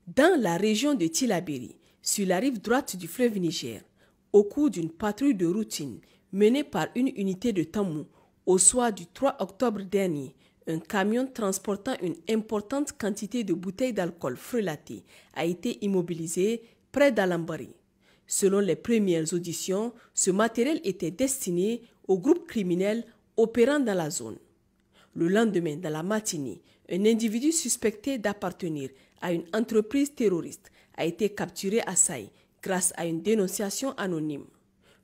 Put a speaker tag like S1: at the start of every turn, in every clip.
S1: Dans la région de Tillabéri, sur la rive droite du fleuve Niger, au cours d'une patrouille de routine menée par une unité de Tamou, au soir du 3 octobre dernier, un camion transportant une importante quantité de bouteilles d'alcool frelaté a été immobilisé près d'Alambari. Selon les premières auditions, ce matériel était destiné au groupe criminel opérant dans la zone. Le lendemain, dans la matinée, un individu suspecté d'appartenir à une entreprise terroriste a été capturé à Saï grâce à une dénonciation anonyme.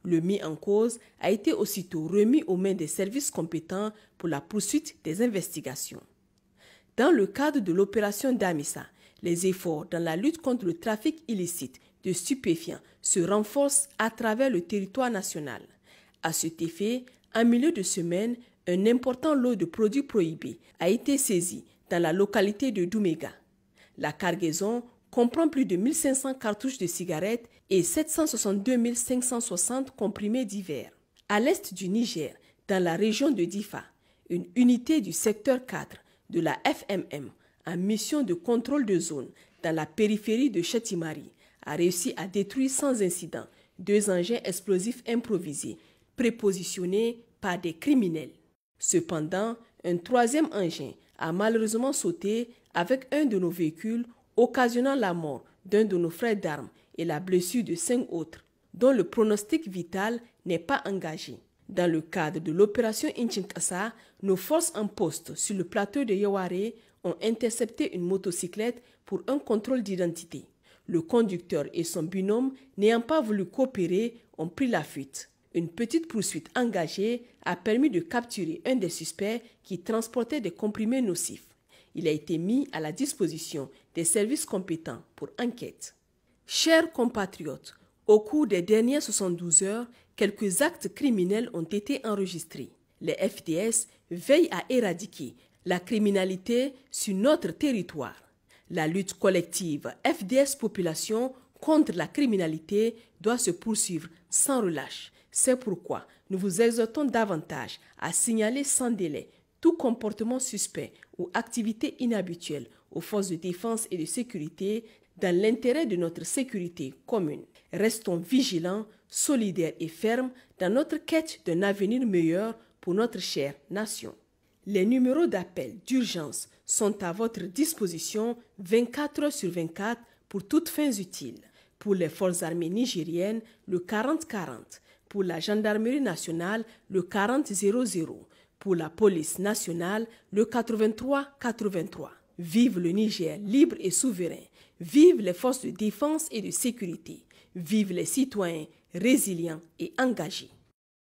S1: Le mis en cause a été aussitôt remis aux mains des services compétents pour la poursuite des investigations. Dans le cadre de l'opération Damissa, les efforts dans la lutte contre le trafic illicite de stupéfiants se renforcent à travers le territoire national. À cet effet, en milieu de semaine, un important lot de produits prohibés a été saisi dans la localité de Douméga. La cargaison comprend plus de 1500 cartouches de cigarettes et 762 560 comprimés divers. À l'est du Niger, dans la région de Difa, une unité du secteur 4 de la FMM en mission de contrôle de zone dans la périphérie de Chetimari a réussi à détruire sans incident 2 engins explosifs improvisés prépositionnés par des criminels. Cependant, un 3e engin a malheureusement sauté avec un de nos véhicules, occasionnant la mort d'un de nos frères d'armes et la blessure de 5 autres, dont le pronostic vital n'est pas engagé. Dans le cadre de l'opération Inchinkasa, nos forces en poste sur le plateau de Yaware ont intercepté une motocyclette pour un contrôle d'identité. Le conducteur et son binôme, n'ayant pas voulu coopérer, ont pris la fuite. Une petite poursuite engagée a permis de capturer un des suspects qui transportait des comprimés nocifs. Il a été mis à la disposition des services compétents pour enquête. Chers compatriotes, au cours des dernières 72 heures, quelques actes criminels ont été enregistrés. Les FDS veillent à éradiquer la criminalité sur notre territoire. La lutte collective FDS Population contre la criminalité doit se poursuivre sans relâche. C'est pourquoi nous vous exhortons davantage à signaler sans délai tout comportement suspect ou activité inhabituelle aux forces de défense et de sécurité dans l'intérêt de notre sécurité commune. Restons vigilants, solidaires et fermes dans notre quête d'un avenir meilleur pour notre chère nation. Les numéros d'appel d'urgence sont à votre disposition 24 heures sur 24 pour toutes fins utiles. Pour les forces armées nigériennes, le 40-40. Pour la gendarmerie nationale, le 40-00. Pour la police nationale, le 83-83. Vive le Niger libre et souverain. Vive les forces de défense et de sécurité. Vive les citoyens résilients et engagés.